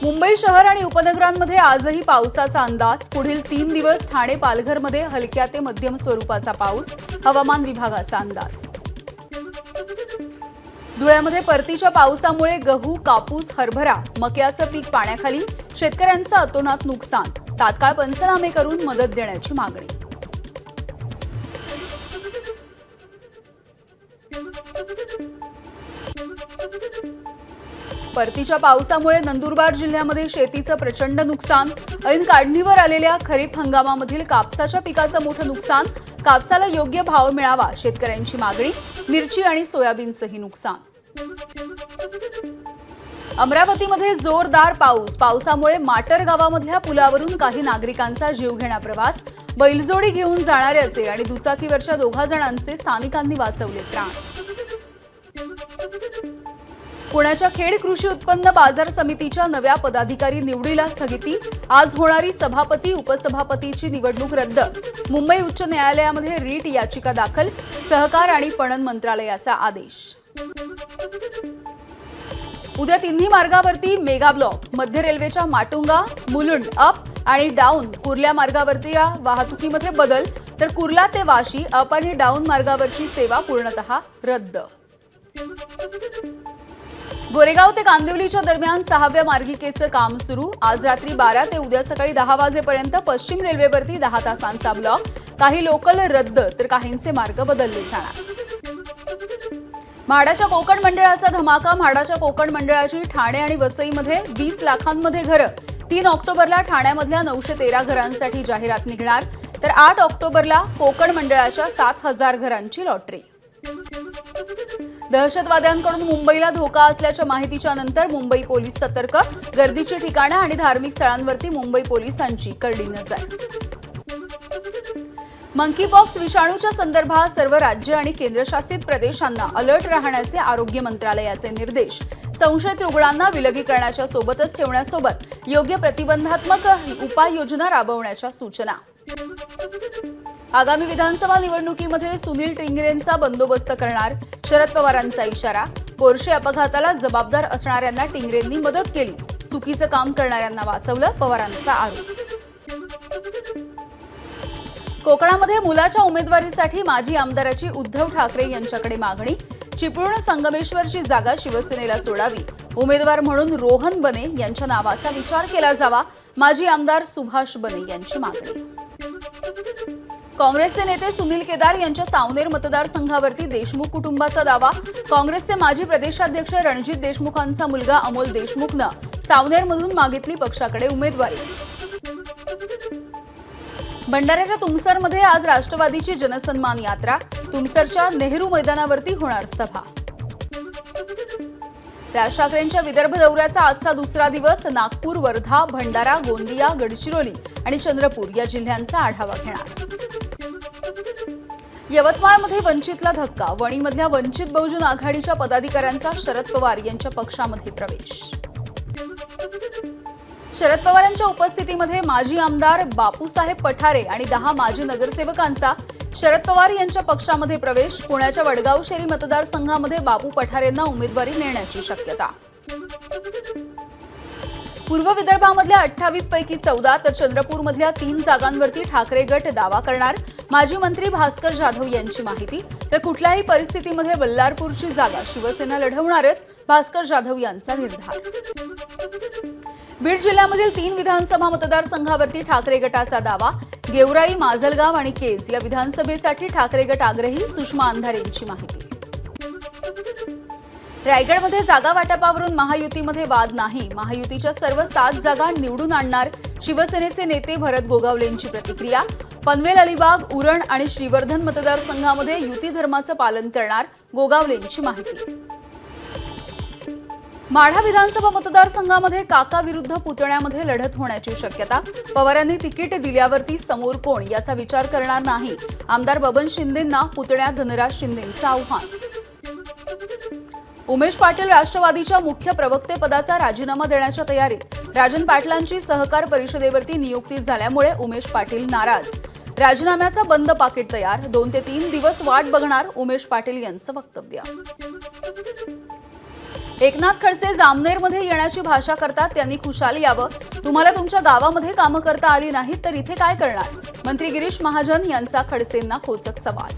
मुंबई शहर आणि उपनगरांमध्ये आजही पावसाचा अंदाज। पुढील 3 दिवस ठाणे पालघरमध्ये हलक्या ते मध्यम स्वरूपाचा पाऊस, हवामान विभागाचा अंदाज। धुळ्यामध्ये परतीच्या पावसामुळे गहू, कापूस, हरभरा, मक्याचं पीक पाण्याखाली, शेतकऱ्यांचं अतोनात नुकसान। तात्काळ पंचनामे करून मदत देण्याची मागणी। परतीच्या पावसामुळे नंदुरबार जिल्ह्यामध्ये शेतीचं प्रचंड नुकसान। ऐन काढणीवर आलेल्या खरीप हंगामामधील कापसाच्या पिकाचं मोठं नुकसान। कापसाला योग्य भाव मिळावा, शेतकऱ्यांची मागणी। मिरची आणि सोयाबीनचंही नुकसान। अमरावतीमध्ये जोरदार पाऊस। पावसामुळे माटर गावामधल्या पुलावरून काही नागरिकांचा जीवघेणा प्रवास। बैलजोडी घेऊन जाणाऱ्याचे आणि दुचाकीवरच्या 2 जणांचे स्थानिकांनी वाचवले प्राण। पुण्याच्या खेड कृषी उत्पन्न बाजार समितीच्या नव्या पदाधिकारी निवडीला स्थगिती। आज होणारी सभापती उपसभापतीची निवडणूक रद्द। मुंबई उच्च न्यायालयामध्ये रीट याचिका दाखल। सहकार आणि पणन मंत्रालयाचा आदेश। उद्या तिन्ही मार्गावरती मेगा ब्लॉक। मध्य रेल्वेच्या माटुंगा, मुलुंड अप आणि डाऊन कुर्ला मार्गावरती या वाहतुकीमध्ये बदल, तर कुर्ला ते वाशी अप आणि डाऊन मार्गावरची सेवा पूर्णतः रद्द। गोरेगाव ते कांदिवलीच्या दरम्यान 6व्या मार्गिकेचं काम सुरू। आज रात्री 12 ते उद्या सकाळी 10 वाजेपर्यंत पश्चिम रेल्वेवरती 10 तासांचा ब्लॉक। काही लोकल रद्द, तर काहींचे मार्ग बदलले जाणार। म्हाडाच्या कोकण मंडळाचा धमाका। म्हाडाच्या कोकण मंडळाची ठाणे आणि वसईमध्ये 20 लाखांमध्ये घरं। 3 ऑक्टोबरला ठाण्यामधल्या 913 घरांसाठी जाहिरात निघणार, तर 8 ऑक्टोबरला कोकण मंडळाच्या 7000 घरांची लॉटरी। दहशतवाद्यांकडून मुंबईला धोका असल्याच्या माहितीच्या नंतर मुंबई पोलीस सतर्क। गर्दीची ठिकाणं आणि धार्मिक स्थळांवरती मुंबई पोलिसांची करडी नजर। मंकीपॉक्स विषाणूच्या संदर्भात सर्व राज्य आणि केंद्रशासित प्रदेशांना अलर्ट राहण्याचे आरोग्य मंत्रालयाचे निर्देश। संशयित रुग्णांना विलगीकरणाच्या सोबतच ठेवण्यासोबत योग्य प्रतिबंधात्मक उपाययोजना राबवण्याच्या सूचना। आगामी विधानसभा निवडणुकीमध्ये सुनील टिंगरेंचा बंदोबस्त करणार, शरद पवारांचा इशारा। पोर्शे अपघाताला जबाबदार असणाऱ्यांना टिंगरेंनी मदत केली, चुकीचं काम करणाऱ्यांना वाचवलं, पवारांचा आरोप। कोकणामध्ये मुलाच्या उमेदवारीसाठी माजी आमदाराची उद्धव ठाकरे यांच्याकडे मागणी। चिपळूण संगमेश्वरची जागा शिवसेनेला सोडावी, उमेदवार म्हणून रोहन बने यांच्या नावाचा विचार केला जावा, माजी आमदार सुभाष बने यांची मागणी। काँग्रेसचे नेते सुनील केदार यांच्या सावनेर मतदारसंघावरती देशमुख कुटुंबाचा दावा। काँग्रेसचे माजी प्रदेशाध्यक्ष रणजित देशमुखांचा मुलगा अमोल देशमुखनं सावनेरमधून मागितली पक्षाकडे उमेदवारी। भंडाऱ्याच्या तुमसरमध्ये आज राष्ट्रवादीची जनसन्मान यात्रा। तुमसरच्या नेहरू मैदानावरती होणार सभा। राज ठाकरेंच्या विदर्भ दौऱ्याचा आजचा दुसरा दिवस। नागपूर, वर्धा, भंडारा, गोंदिया, गडचिरोली आणि चंद्रपूर या जिल्ह्यांचा आढावा घेणार। यवतमाळमध्ये वंचितला धक्का। वणीमधल्या वंचित बहुजन आघाडीच्या पदाधिकाऱ्यांचा शरद पवार यांच्या पक्षामध्ये प्रवेश। शरद पवारांच्या उपस्थितीमध्ये माजी आमदार बापूसाहेब पठारे आणि 10 माजी नगरसेवकांचा शरद पवार यांच्या पक्षामध्ये प्रवेश। पुण्याच्या वडगाव शेरी मतदारसंघामध्ये बापू पठारेंना उमेदवारी मिळण्याची शक्यता। पूर्व विदर्भामधल्या 28 पैकी 14 तर चंद्रपूरमधल्या 3 जागांवरती ठाकरे गट दावा करणार। माजी मंत्री भास्कर जाधव यांची माहिती। तर कुठल्याही परिस्थितीमध्ये बल्लारपूरची जागा शिवसेना लढवणारच, भास्कर जाधव यांचा निर्धार। बीड जिल्ह्यामधील 3 विधानसभा मतदारसंघावरती ठाकरे गटाचा दावा। गेवराई, माजलगाव आणि केज या विधानसभेसाठी ठाकरे गट आग्रही, सुषमा अंधारे यांची माहिती। रायगडमध्ये जागा वाटपावरून महायुतीमध्ये वाद नाही। महायुतीच्या सर्व 7 जागा निवडून आणणार, शिवसेनेचे नेते भरत गोगावलेंची प्रतिक्रिया। पनवेल, अलिबाग, उरण आणि श्रीवर्धन मतदारसंघामध्ये युती धर्माचं पालन करणार, गोगावलेंची माहिती। माढा विधानसभा मतदारसंघामध्ये काका विरुद्ध पुतण्यामध्ये लढत होण्याची शक्यता। पवारांनी तिकीट दिल्यावरती समोर कोण याचा विचार करणार नाही, आमदार बबन शिंदेंना पुतण्या धनराज शिंदेंचं आव्हान। उमेश पाटील राष्ट्रवादीच्या मुख्य प्रवक्तेपदाचा राजीनामा देण्याच्या तयारीत। राजन पाटलांची सहकार परिषदेवरती नियुक्ती झाल्यामुळे उमेश पाटील नाराज। राजीनाम्याचा बंद पाकिट तयार। 2 ते 3 दिवस वाट बघणार, उमेश पाटील यांचं वक्तव्य। एकनाथ खडसे जामनेरमध्ये येण्याची भाषा करतात, त्यांनी खुशाल यावं. तुम्हाला तुमच्या गावामध्ये कामं करता आली नाहीत तर इथे काय करणार? मंत्री गिरीश महाजन यांचा खडसेंना खोचक सवाल.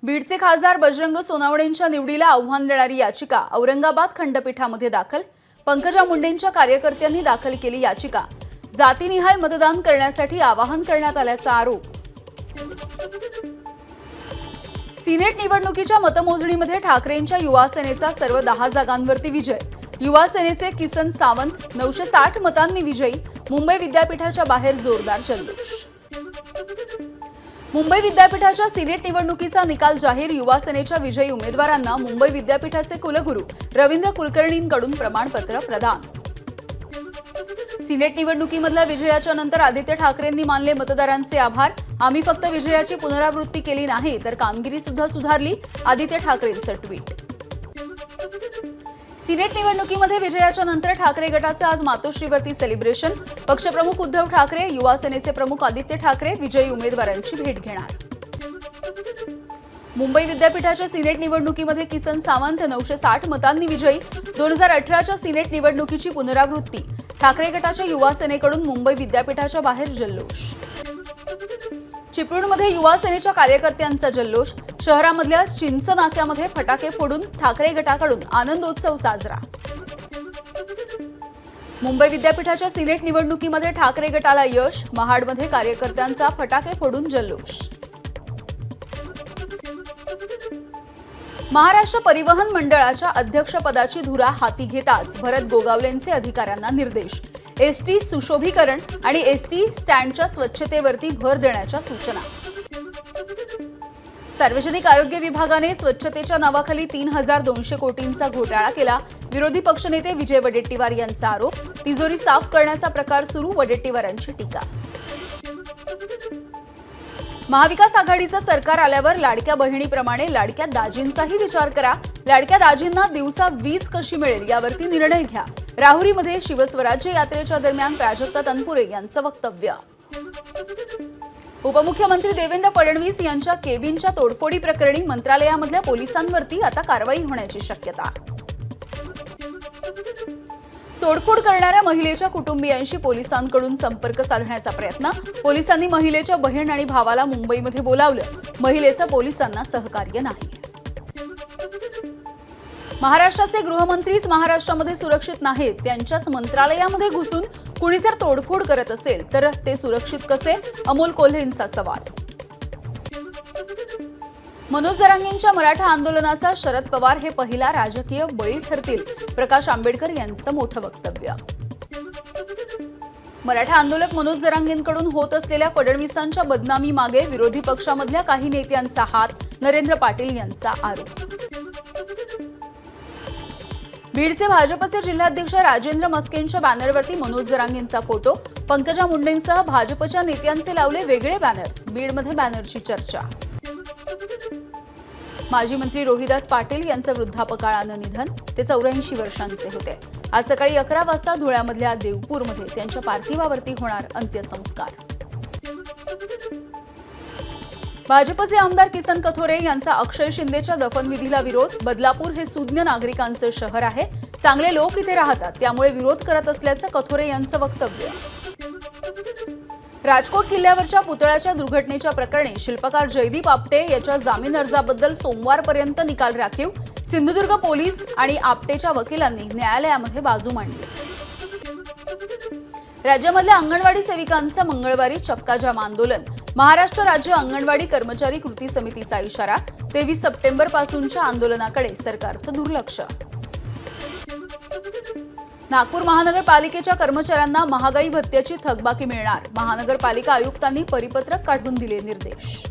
बीडचे खासदार बजरंग सोनवणेंच्या निवडीला आव्हान देणारी याचिका औरंगाबाद खंडपीठामध्ये दाखल. पंकजा मुंडेंच्या कार्यकर्त्यांनी दाखल केली याचिका. जातीनिहाय मतदान करण्यासाठी आवाहन करण्यात आल्याचा आरोप. सिनेट निवडणुकीच्या मतमोजणीमध्ये ठाकरेंच्या युवा सेनेचा सर्व 10 जागांवरती विजय. युवा सेनेचे किसन सावंत 960 मतांनी विजयी. मुंबई विद्यापीठाच्या बाहेर जोरदार जल्लोष. मुंबई विद्यापीठाच्या सिनेट निवडणुकीचा निकाल जाहीर. युवा सेनेच्या विजयी उमेदवारांना मुंबई विद्यापीठाचे कुलगुरू रवींद्र कुलकर्णींकडून प्रमाणपत्र प्रदान. सिनेट निवडणुकीमधल्या विजयाच्या नंतर आदित्य ठाकरेंनी मानले मतदारांचे आभार. आम्ही फक्त विजयाची पुनरावृत्ती केली नाही तर कामगिरी सुद्धा सुधारली. आदित्य ठाकरेंचं ट्विट. सिनेट निवडणुकीमध्ये विजयाच्या नंतर ठाकरे गटाचे आज मातोश्रीवरती सेलिब्रेशन. पक्षप्रमुख उद्धव ठाकरे, युवा सेनेचे प्रमुख आदित्य ठाकरे विजयी उमेदवारांची भेट घेणार. मुंबई विद्यापीठाच्या सिनेट निवडणुकीमध्ये किसन सावंत 960 मतांनी विजयी. 2018च्या सिनेट निवडणुकीची पुनरावृत्ती. ठाकरे गटाच्या युवा सेनेकडून मुंबई विद्यापीठाच्या बाहेर जल्लोष. चिपळूणमध्ये युवा सेनेच्या कार्यकर्त्यांचा जल्लोष. शहरामधल्या चिंच नाक्यामध्ये फटाके फोडून ठाकरे गटाकडून आनंदोत्सव साजरा. मुंबई विद्यापीठाच्या सिनेट निवडणुकीमध्ये ठाकरे गटाला यश. महाडमध्ये कार्यकर्त्यांचा फटाके फोडून जल्लोष. महाराष्ट्र परिवहन मंडळाच्या अध्यक्षपदाची धुरा हाती घेताच भरत गोगावलेंचे अधिकाऱ्यांना निर्देश. एसटी सुशोभीकरण आणि एसटी स्टँडच्या स्वच्छतेवरती भर देण्याच्या सूचना. सार्वजनिक आरोग्य विभागाने स्वच्छतेच्या नावाखाली 3200 कोटींचा घोटाळा केला. विरोधी पक्षनेते विजय वडेट्टीवार यांचा आरोप. तिजोरी साफ करण्याचा प्रकार सुरू. वडेट्टीवारांची टीका. महाविकास आघाडीचं सरकार आल्यावर लाडक्या बहिणीप्रमाणे लाडक्या दाजींचाही विचार करा. लाडक्या दाजींना दिवसा वीज कशी मिळेल यावरती निर्णय घ्या. राहुरीमध्ये शिवस्वराज्य यात्रेच्या दरम्यान प्राजक्ता तनपुरे यांचं वक्तव्य. उपमुख्यमंत्री देवेंद्र फडणवीस यांच्या केबिनच्या तोडफोडी प्रकरणी मंत्रालयामधल्या पोलिसांवरती आता कारवाई होण्याची शक्यता. तोडफोड करणाऱ्या महिलेच्या कुटुंबियांशी पोलिसांकडून संपर्क साधण्याचा प्रयत्न. पोलिसांनी महिलेच्या बहीण आणि भावाला मुंबईमध्ये बोलावलं. महिलेचं पोलिसांना सहकार्य नाही. महाराष्ट्राचे गृहमंत्रीच महाराष्ट्रामध्ये सुरक्षित नाहीत. त्यांच्याच मंत्रालयामध्ये घुसून कुणी जर तोडफोड करत असेल तर ते सुरक्षित कसे? अमोल कोल्हेंचा सवाल. मनोज जरांगेंच्या मराठा आंदोलनाचा शरद पवार हे पहिला राजकीय बळी ठरतील. प्रकाश आंबेडकर यांचं मोठं वक्तव्य. मराठा आंदोलक मनोज जरांगेंकडून होत असलेल्या फडणवीसांच्या बदनामी मागे विरोधी पक्षामधल्या काही नेत्यांचा हात. नरेंद्र पाटील यांचा आरोप. बीडचे भाजपचे जिल्हाध्यक्ष राजेंद्र मस्केंच्या बॅनरवरती मनोज जरांगेंचा फोटो. पंकजा मुंडेंसह भाजपच्या नेत्यांचे लावले वेगळे बॅनर्स. बीडमध्ये बॅनरची चर्चा. माजी मंत्री रोहिदास पाटील यांचं वृद्धापकाळानं निधन. ते 84 वर्षांचे होते. आज सकाळी 11 वाजता धुळ्यामधल्या देवपूरमध्ये त्यांच्या पार्थिवावरती होणार अंत्यसंस्कार. भाजपचे आमदार किसन कथोरे यांचा अक्षय शिंदेच्या दफनविधीला विरोध. बदलापूर हे सुज्ञ नागरिकांचं शहर आहे. चांगले लोक इथे राहतात, त्यामुळे विरोध करत असल्याचं कथोरे यांचं वक्तव्य. राजकोट किल्ल्यावरच्या पुतळ्याच्या दुर्घटनेच्या प्रकरणी शिल्पकार जयदीप आपटे याच्या जामीन अर्जाबद्दल सोमवारपर्यंत निकाल राखीव. सिंधुदुर्ग पोलीस आणि आपटेच्या वकिलांनी न्यायालयामध्ये बाजू मांडली. राज्यामधल्या अंगणवाडी सेविकांचं मंगळवारी चक्काजाम आंदोलन. महाराष्ट्र राज्य अंगणवाडी कर्मचारी कृती समितीचा इशारा. 23 सप्टेंबरपासूनच्या आंदोलनाकडे सरकारचं दुर्लक्ष. नागपूर महानगरपालिकेच्या कर्मचाऱ्यांना महागाई भत्त्याची थकबाकी मिळणार. महानगरपालिका आयुक्तांनी परिपत्रक काढून दिले निर्देश.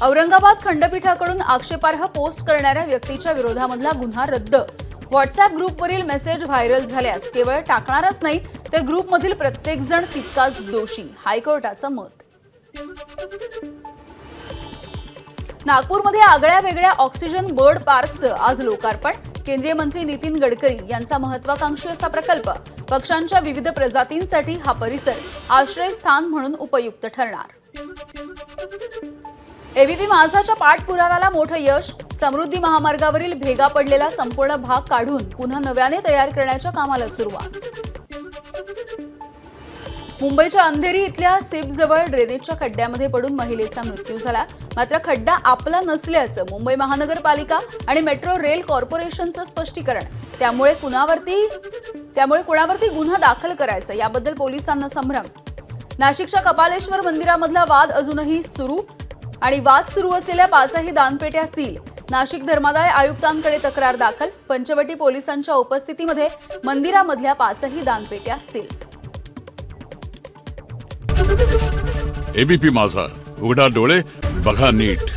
औरंगाबाद खंडपीठाकडून आक्षेपार्ह पोस्ट करणाऱ्या व्यक्तीच्या विरोधामधला गुन्हा रद्द. व्हॉट्सअॅप ग्रुपवरील मेसेज व्हायरल झाल्यास केवळ टाकणारच नाही तर ग्रुपमधील प्रत्येक जण तितकाच दोषी. हायकोर्टाचं मत. नागपूरमध्ये आगळ्या वेगळ्या ऑक्सिजन बर्ड पार्कचं आज लोकार्पण. केंद्रीय मंत्री नितीन गडकरी यांचा महत्वाकांक्षी असा प्रकल्प. पक्ष्यांच्या विविध प्रजातींसाठी हा परिसर आश्रयस्थान म्हणून उपयुक्त ठरणार. एबीपी माझाच्या पाठपुराव्याला मोठं यश. समृद्धी महामार्गावरील भेगा पडलेला संपूर्ण भाग काढून पुन्हा नव्याने तयार करण्याच्या कामाला सुरुवात. मुंबईच्या अंधेरी इथल्या सिपजवळ ड्रेनेजच्या खड्ड्यामध्ये पडून महिलेचा मृत्यू झाला. मात्र खड्डा आपला नसल्याचं मुंबई महानगरपालिका आणि मेट्रो रेल कॉर्पोरेशनचं स्पष्टीकरण. त्यामुळे कुणावरती गुन्हा दाखल करायचा याबद्दल पोलिसांना संभ्रम. नाशिकच्या कपालेश्वर मंदिरामधला वाद अजूनही सुरू आणि वाद सुरू असलेल्या 5ही दानपेट्या सील. नाशिक धर्मादाय आयुक्तांकडे तक्रार दाखल. पंचवटी पोलिसांच्या उपस्थितीमध्ये मंदिरामधल्या 5ही दानपेट्या सील. एबीपी माझा, उघडा डोळे बघा नीट.